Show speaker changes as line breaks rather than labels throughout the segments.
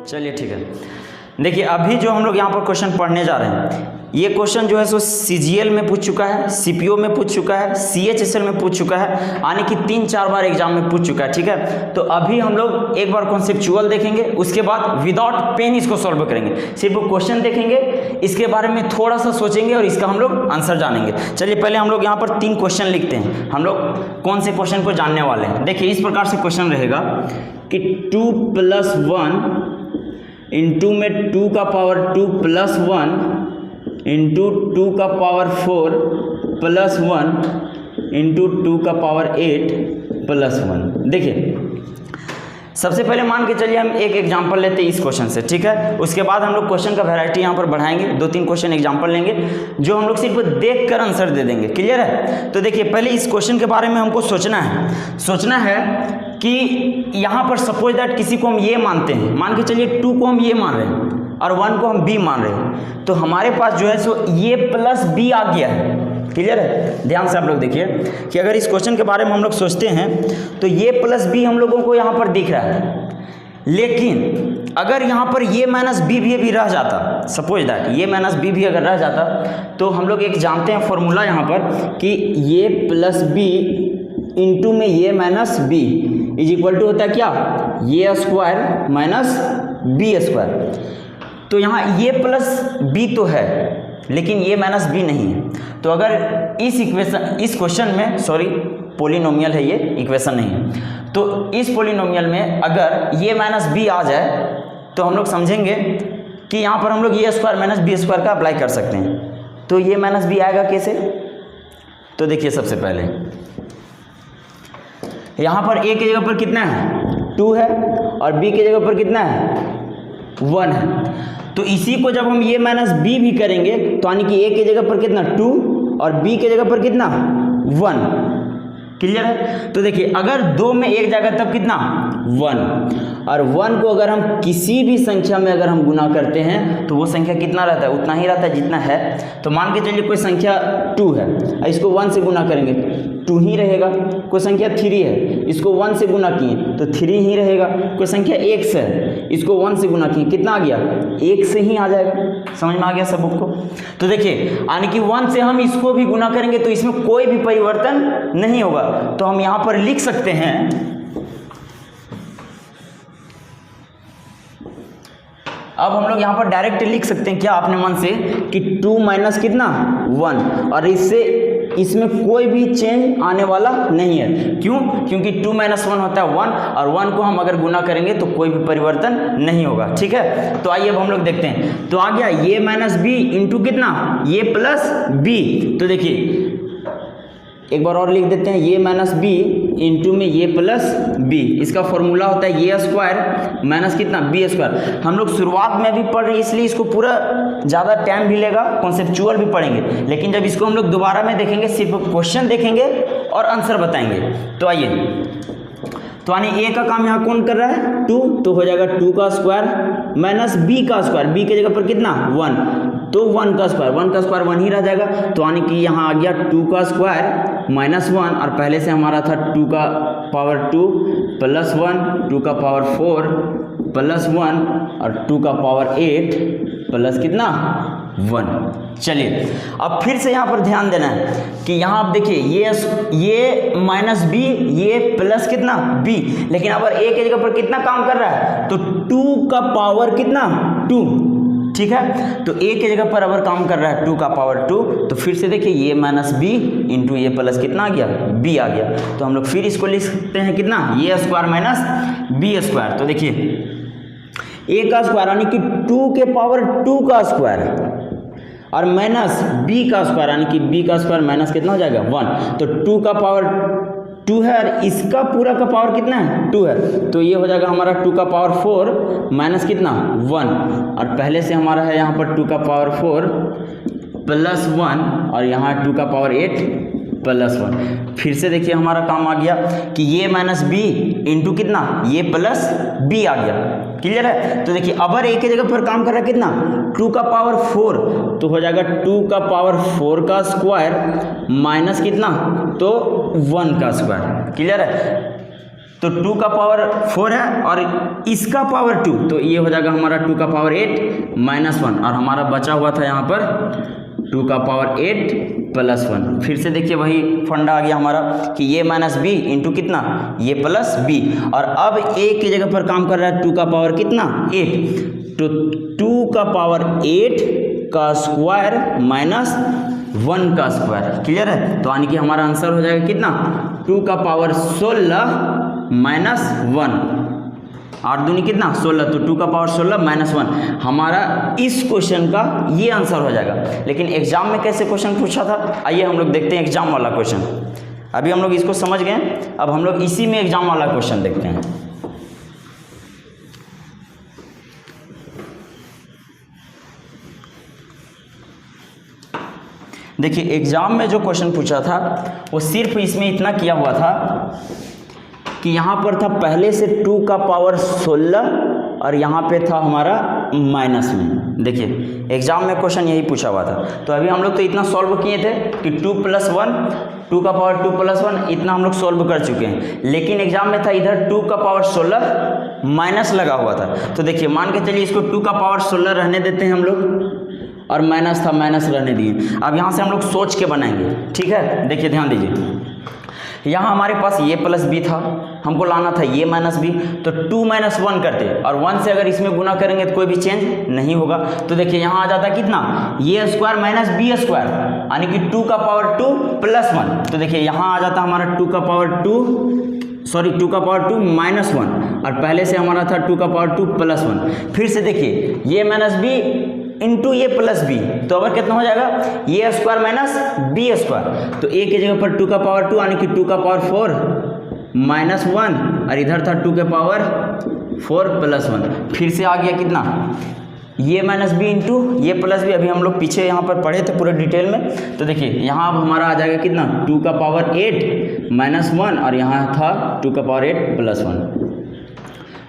चलिए ठीक है, देखिए अभी जो हम लोग यहाँ पर क्वेश्चन पढ़ने जा रहे हैं, ये क्वेश्चन जो है सो CGL में पूछ चुका है, CPO में पूछ चुका है, CHSL में पूछ चुका है, यानी कि 3-4 बार एग्जाम में पूछ चुका है। ठीक है, तो अभी हम लोग एक बार कॉन्सेप्चुअल देखेंगे, उसके बाद विदाउट पेन इसको सॉल्व करेंगे। सिर्फ क्वेश्चन देखेंगे, इसके बारे में थोड़ा सा सोचेंगे और इसका हम लोग आंसर जानेंगे। चलिए पहले हम लोग यहाँ पर 3 क्वेश्चन लिखते हैं, हम लोग कौन से क्वेश्चन को जानने वाले हैं। देखिए इस प्रकार से क्वेश्चन रहेगा कि 2 + 1 इंटू में 2 का पावर 2 + 1 इंटू 2 का पावर 4 + 1 इंटू 2 का पावर 8 + 1। देखिए सबसे पहले मान के चलिए हम एक एग्जांपल लेते हैं इस क्वेश्चन से। ठीक है, उसके बाद हम लोग क्वेश्चन का वैरायटी यहाँ पर बढ़ाएंगे, 2-3 क्वेश्चन एग्जांपल लेंगे जो हम लोग सिर्फ देख कर आंसर दे देंगे। क्लियर है? तो देखिए पहले इस क्वेश्चन के बारे में हमको सोचना है कि यहाँ पर सपोज दैट किसी को हम ये मानते हैं, मान के चलिए 2 को हम ये मान रहे हैं और 1 को हम b मान रहे हैं, तो हमारे पास जो है सो ये प्लस b आ गया है। क्लियर है? ध्यान से आप लोग देखिए कि अगर इस क्वेश्चन के बारे में हम लोग सोचते हैं तो ये प्लस b हम लोगों को यहाँ पर दिख रहा है, लेकिन अगर यहाँ पर ये माइनस b भी रह जाता, सपोज दैट ये माइनस b भी अगर रह जाता, तो हम लोग एक जानते हैं फॉर्मूला यहाँ पर कि ये प्लस b इंटू में ये minus b is equal to होता है क्या, ये स्क्वायर माइनस b स्क्वायर। तो यहाँ ये प्लस b तो है लेकिन ये माइनस b नहीं है। तो अगर इस क्वेश्चन में, सॉरी पोलिनोमियल है ये, इक्वेशन नहीं है, तो इस पोलिनोमियल में अगर ये माइनस b आ जाए तो हम लोग समझेंगे कि यहाँ पर हम लोग ये स्क्वायर माइनस b स्क्वायर का अप्लाई कर सकते हैं। तो ये माइनस b आएगा कैसे? तो देखिए सबसे पहले यहाँ पर a की जगह पर कितना है, 2 है, और b की जगह पर कितना है, 1 है। तो इसी को जब हम ये माइनस b भी करेंगे तो यानी कि a की जगह पर कितना 2 और b की जगह पर कितना 1। क्लियर है? तो देखिए अगर 2 में 1 जाएगा तब कितना 1, और 1 को अगर हम किसी भी संख्या में अगर हम गुना करते हैं तो वो संख्या कितना रहता है, उतना ही रहता है जितना है। तो मान के चलिए कोई संख्या 2 है, इसको 1 से गुना करेंगे 2 ही रहेगा। कोई संख्या 3 है, इसको 1 से गुना किए तो 3 ही रहेगा। कोई संख्या x है, इसको 1 से गुना किए कितना आ गया, 1 से ही आ जाएगा। समझ में आ गया सबको? तो देखिए यानी कि 1 से हम इसको भी गुना करेंगे तो इसमें कोई भी परिवर्तन नहीं होगा। तो हम यहाँ पर लिख सकते हैं, अब हम लोग यहाँ पर डायरेक्ट लिख सकते हैं क्या अपने मन से कि 2 माइनस कितना 1, और इसमें कोई भी चेंज आने वाला नहीं है। क्यों? क्योंकि 2 माइनस 1 होता है 1, और 1 को हम अगर गुना करेंगे तो कोई भी परिवर्तन नहीं होगा। ठीक है, तो आइए अब हम लोग देखते हैं। तो आ गया ये माइनस b इंटू कितना, ये प्लस b। तो देखिए एक बार और लिख देते हैं, ये माइनस b इंटू में ये प्लस b, इसका फॉर्मूला होता है ये स्क्वायर माइनस कितना b स्क्वायर। हम लोग शुरुआत में भी पढ़ रहे हैं इसलिए इसको पूरा ज़्यादा टाइम भी लेगा, कॉन्सेप्चुअल भी पढ़ेंगे, लेकिन जब इसको हम लोग दोबारा में देखेंगे सिर्फ क्वेश्चन देखेंगे और आंसर बताएंगे। तो आइए, तो यानी a का काम यहाँ कौन कर रहा है 2, तो हो जाएगा 2 का स्क्वायर माइनस b का स्क्वायर, b की जगह पर कितना 1, तो 1 का स्क्वायर 1 ही रह जाएगा। तो यानी कि यहाँ आ गया 2 का स्क्वायर माइनस 1, और पहले से हमारा था 2 का पावर 2 प्लस 1, 2 का पावर 4 प्लस 1 और 2 का पावर 8 प्लस कितना 1। चलिए अब फिर से यहाँ पर ध्यान देना है कि यहाँ आप देखिए ये माइनस b, ये प्लस कितना b, लेकिन अब a की जगह पर कितना काम कर रहा है, तो 2 का पावर कितना 2। ठीक है, तो a की जगह पर अगर काम कर रहा है 2 का पावर 2, तो फिर से देखिए ये माइनस b इंटू ये प्लस कितना आ गया b आ गया। तो हम लोग फिर इसको लिख सकते हैं कितना, ये स्क्वायर माइनस b स्क्वायर। तो देखिए a का स्क्वायर यानी कि 2 के पावर 2 का स्क्वायर और माइनस b का स्क्वायर यानी कि b का स्क्वायर माइनस कितना हो जाएगा 1। तो 2 का पावर 2 है और इसका पूरा का पावर कितना है 2 है, तो ये हो जाएगा हमारा 2 का पावर 4 माइनस कितना 1, और पहले से हमारा है यहाँ पर 2 का पावर 4 प्लस 1 और यहाँ 2 का पावर 8 प्लस 1। फिर से देखिए हमारा काम आ गया कि ये माइनस b इंटू कितना ये प्लस b आ गया। क्लियर है? तो देखिए अबर a की जगह पर काम कर रहा है कितना 2 का पावर 4, तो हो जाएगा 2 का पावर 4 का स्क्वायर माइनस कितना, तो 1 का स्क्वायर। क्लियर है? तो 2 का पावर 4 है और इसका पावर 2, तो ये हो जाएगा हमारा 2 का पावर 8 माइनस 1, और हमारा बचा हुआ था यहाँ पर 2 का पावर 8 प्लस 1। फिर से देखिए वही फंडा आ गया हमारा कि ये माइनस बी इंटू कितना, ये प्लस बी, और अब ए की जगह पर काम कर रहा है 2 का पावर कितना, 8, तो 2 का पावर 8 का स्क्वायर माइनस 1 का स्क्वायर। क्लियर है? तो यानी कि हमारा आंसर हो जाएगा कितना, 2 का पावर 16 माइनस 1, 8 दूनी कितना 16, तो 2 का पावर 16 माइनस 1 हमारा इस क्वेश्चन का ये आंसर हो जाएगा। लेकिन एग्जाम में कैसे क्वेश्चन पूछा था, आइए हम लोग देखते हैं एग्जाम वाला क्वेश्चन। अभी हम लोग इसको समझ गए, अब हम लोग इसी में एग्जाम वाला क्वेश्चन देखते हैं। देखिए एग्जाम में जो क्वेश्चन पूछा था वो सिर्फ इसमें इतना किया हुआ था कि यहाँ पर था पहले से 2 का पावर 16 और यहाँ पे था हमारा माइनस में। देखिए एग्जाम में क्वेश्चन यही पूछा हुआ था, तो अभी हम लोग तो इतना सॉल्व किए थे कि 2 + 1, 2 का पावर 2 + 1 इतना हम लोग सॉल्व कर चुके हैं। लेकिन एग्जाम में था इधर 2 का पावर 16 माइनस लगा हुआ था, तो देखिए मान के चलिए इसको 2 का पावर 16 रहने देते हैं हम लोग, और माइनस था माइनस रहने दिए। अब यहाँ से हम लोग सोच के बनाएंगे, ठीक है? देखिए ध्यान दीजिए, यहाँ हमारे पास ये प्लस बी था, हमको लाना था ये माइनस बी, तो 2 - 1 करते, और 1 से अगर इसमें गुना करेंगे तो कोई भी चेंज नहीं होगा। तो देखिए यहाँ आ जाता कितना, ये स्क्वायर माइनस बी स्क्वायर, यानी कि 2 का पावर 2 + 1। तो देखिए यहाँ आ जाता हमारा 2 का पावर 2 माइनस 1, और पहले से हमारा था 2 का पावर 2 + 1। फिर से देखिए ये माइनस बी इंटू ये प्लस बी, तो अब कितना हो जाएगा, ये स्क्वायर माइनस बी स्क्वायर, तो ए की जगह पर 2 का पावर 2 यानी कि 2 का पावर 4 माइनस 1, और इधर था 2 के पावर 4 + 1। फिर से आ गया कितना, ये माइनस बी इंटू ये प्लस बी, अभी हम लोग पीछे यहाँ पर पढ़े थे पूरे डिटेल में। तो देखिए यहाँ अब हमारा आ जाएगा कितना, 2 का पावर 8 माइनस 1, और यहाँ था 2 का पावर 8 + 1।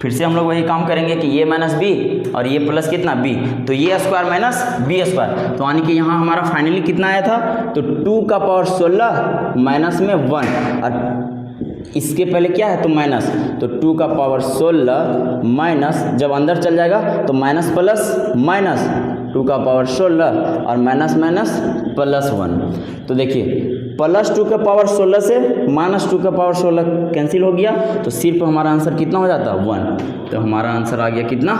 फिर से हम लोग वही काम करेंगे कि ये माइनस बी और ये प्लस कितना बी, तो ये स्क्वायर माइनस बी स्क्वायर, तो यानी कि यहाँ हमारा फाइनली कितना आया था, तो 2 का पावर 16 माइनस में 1, और इसके पहले क्या है तो माइनस, तो 2 का पावर 16 माइनस, जब अंदर चल जाएगा तो माइनस प्लस माइनस 2 का पावर 16 और माइनस माइनस प्लस 1। तो देखिए +2 के पावर 16 से -2 के पावर 16 कैंसिल हो गया, तो सिर्फ हमारा आंसर कितना हो जाता 1, तो हमारा आंसर आ गया कितना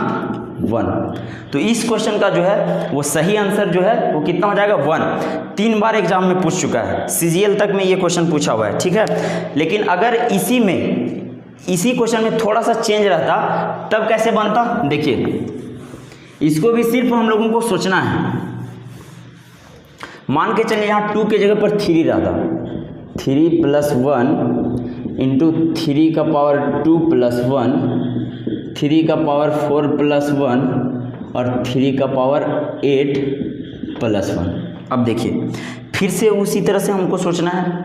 1। तो इस क्वेश्चन का जो है वो सही आंसर जो है वो कितना हो जाएगा 1। 3 बार एग्जाम में पूछ चुका है, CGL तक में ये क्वेश्चन पूछा हुआ है, ठीक है? लेकिन अगर इसी क्वेश्चन में थोड़ा सा चेंज रहता तब कैसे बनता, देखिए इसको भी सिर्फ हम लोगों को सोचना है। मान के चलिए यहाँ 2 की जगह पर 3 रहता, 3 + 1 इंटू 3 का पावर 2 + 1, 3 का पावर 4 + 1 और 3 का पावर 8 + 1। अब देखिए फिर से उसी तरह से हमको सोचना है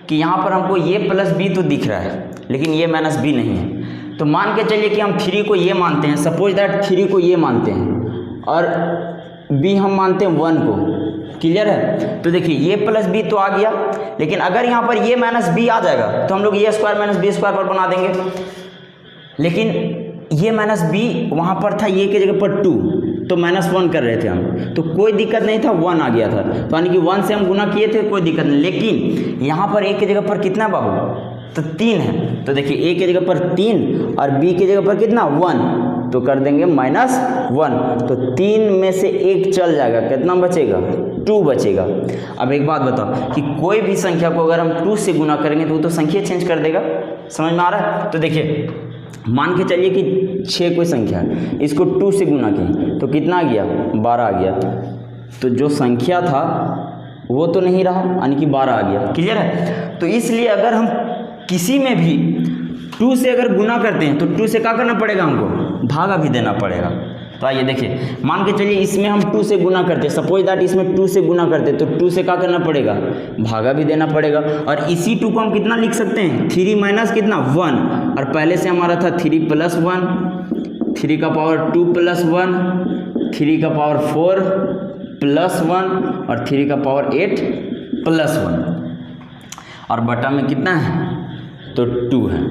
कि यहाँ पर हमको ये प्लस बी तो दिख रहा है लेकिन ये माइनस बी नहीं है, तो मान के चलिए कि हम 3 को ये मानते हैं, सपोज दैट 3 को ये मानते हैं और बी हम मानते हैं 1 को। क्लियर है? तो देखिए ये प्लस बी तो आ गया, लेकिन अगर यहाँ पर ये माइनस बी आ जाएगा तो हम लोग ये स्क्वायर माइनस बी स्क्वायर पर बना देंगे, लेकिन ये माइनस बी वहाँ पर था, ये की जगह पर 2, तो -1 कर रहे थे हम, तो कोई दिक्कत नहीं था, 1 आ गया था, तो यानी कि 1 से हम गुना किए थे, कोई दिक्कत नहीं। लेकिन यहाँ पर ए की जगह पर कितना बाबू, तो 3 है, तो देखिए ए की जगह पर 3 और बी की जगह पर कितना 1, तो कर देंगे -1, तो 3 में से 1 चल जाएगा, कितना बचेगा 2 बचेगा। अब एक बात बताओ कि कोई भी संख्या को अगर हम 2 से गुना करेंगे तो वो तो संख्या चेंज कर देगा, समझ में आ रहा है? तो देखिए मान के चलिए कि 6 कोई संख्या है, इसको 2 से गुना किए तो कितना आ गया 12 आ गया, तो जो संख्या था वो तो नहीं रहा, यानी कि 12 आ गया। क्लियर है? तो इसलिए अगर हम किसी में भी 2 से अगर गुना करते हैं तो 2 से क्या करना पड़ेगा, हमको भागा भी देना पड़ेगा। तो आइए देखिए, मान के चलिए इसमें हम 2 से गुना करते, सपोज दैट इसमें 2 से गुना करते, तो 2 से क्या करना पड़ेगा, भागा भी देना पड़ेगा। और इसी 2 को हम कितना लिख सकते हैं, 3 माइनस कितना 1, और पहले से हमारा था 3 + 1, 3 का पावर 2 + 1 3 का पावर 4 प्लस 1 और 3 का पावर 8 प्लस 1 और बटा में कितना है तो 2 है।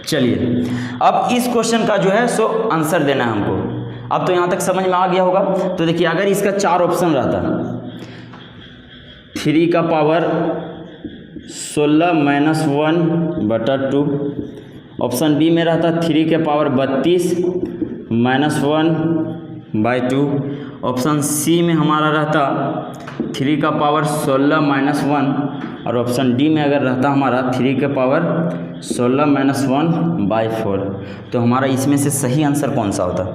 चलिए अब इस क्वेश्चन का जो है सो आंसर देना है हमको। अब तो यहाँ तक समझ में आ गया होगा। तो देखिए अगर इसका 4 ऑप्शन रहता 3 का पावर 16 माइनस 1 बटा 2, ऑप्शन बी में रहता 3 के power 32 minus 1 by 2, option C में हमारा रहता 3 का पावर 16 माइनस 1 और ऑप्शन डी में अगर रहता हमारा 3 के पावर 16 माइनस 1 बाई 4। तो हमारा इसमें से सही आंसर कौन सा होता।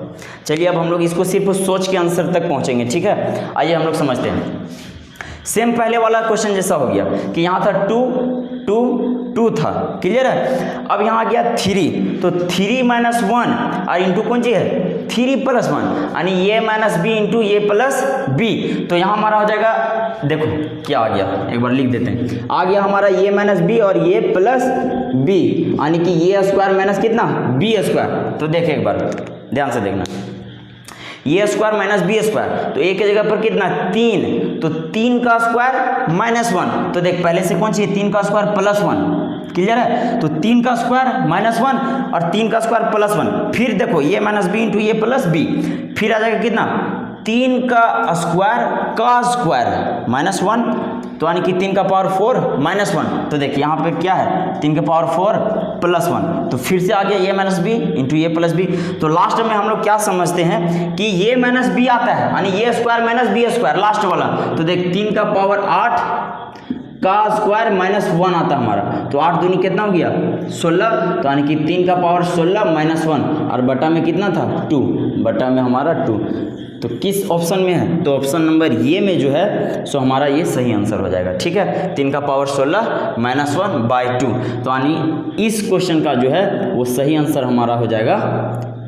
चलिए अब हम लोग इसको सिर्फ सोच के आंसर तक पहुँचेंगे, ठीक है। आइए हम लोग समझते हैं। सेम पहले वाला क्वेश्चन जैसा हो गया कि यहाँ था 2 2 2 था, क्लियर है। अब यहाँ आ गया 3, तो 3 माइनस 1 और इंटू कौन सी है 3 प्लस 1 यानी ए माइनस बी इंटू ए प्लस बी। तो यहाँ हमारा हो जाएगा, देखो क्या आ गया, एक बार लिख देते हैं। आ गया हमारा ए माइनस बी और ए प्लस बी यानी कि ए स्क्वायर माइनस कितना बी स्क्वायर। तो देखें एक बार ध्यान से देखना, ए स्क्वायर माइनस बी स्क्वायर, तो ए की जगह पर कितना 3, तो 3 का स्क्वायर माइनस 1। तो देख पहले से कौन सी 3 का स्क्वायर प्लस 1, क्लियर है। तो 3 का स्क्वायर माइनस 1 और 3 का स्क्वायर प्लस 1, फिर देखो ए माइनस बी इंटू ए प्लस बी, फिर आ जाएगा कितना 3 का स्क्वायर माइनस 1, तो यानी कि 3 का पावर 4 माइनस 1। तो देखिए यहाँ पे क्या है 3 के पावर 4 प्लस 1, तो फिर से आ गया ए माइनस बी इंटू ए प्लस बी। तो लास्ट में हम लोग क्या समझते हैं कि ए माइनस बी आता है यानी a square minus b square last वाला। तो देख 3 का पावर 8 का स्क्वायर माइनस 1 आता है हमारा, तो 8 दूनी कितना हो गया 16, तो यानी कि 3 का पावर 16 माइनस 1 और बटा में कितना था 2, बटा में हमारा 2। तो किस ऑप्शन में है, तो ऑप्शन नंबर ये में जो है सो हमारा ये सही आंसर हो जाएगा, ठीक है। 3 का पावर 16 माइनस 1 बाई 2, तो यानी इस क्वेश्चन का जो है वो सही आंसर हमारा हो जाएगा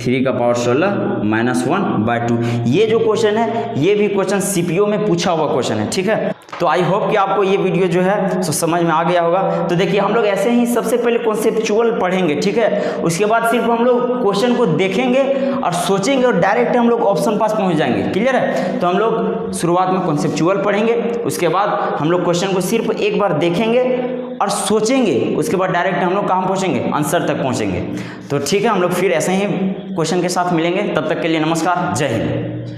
3 का पावर 16 माइनस 1 बाई 2। ये जो क्वेश्चन है ये भी क्वेश्चन सीपीओ में पूछा हुआ क्वेश्चन है, ठीक है। तो आई होप कि आपको ये वीडियो जो है सो समझ में आ गया होगा। तो देखिए हम लोग ऐसे ही सबसे पहले कॉन्सेप्चुअल पढ़ेंगे, ठीक है। उसके बाद सिर्फ हम लोग क्वेश्चन को देखेंगे और सोचेंगे और डायरेक्ट हम लोग ऑप्शन पास पहुंच जाएंगे, क्लियर है। तो हम लोग शुरुआत में कॉन्सेप्चुअल पढ़ेंगे, उसके बाद हम लोग क्वेश्चन को सिर्फ एक बार देखेंगे और सोचेंगे, उसके बाद डायरेक्ट हम लोग कहाँ पहुँचेंगे आंसर तक पहुँचेंगे। तो ठीक है, हम लोग फिर ऐसे ही क्वेश्चन के साथ मिलेंगे, तब तक के लिए नमस्कार, जय हिंद।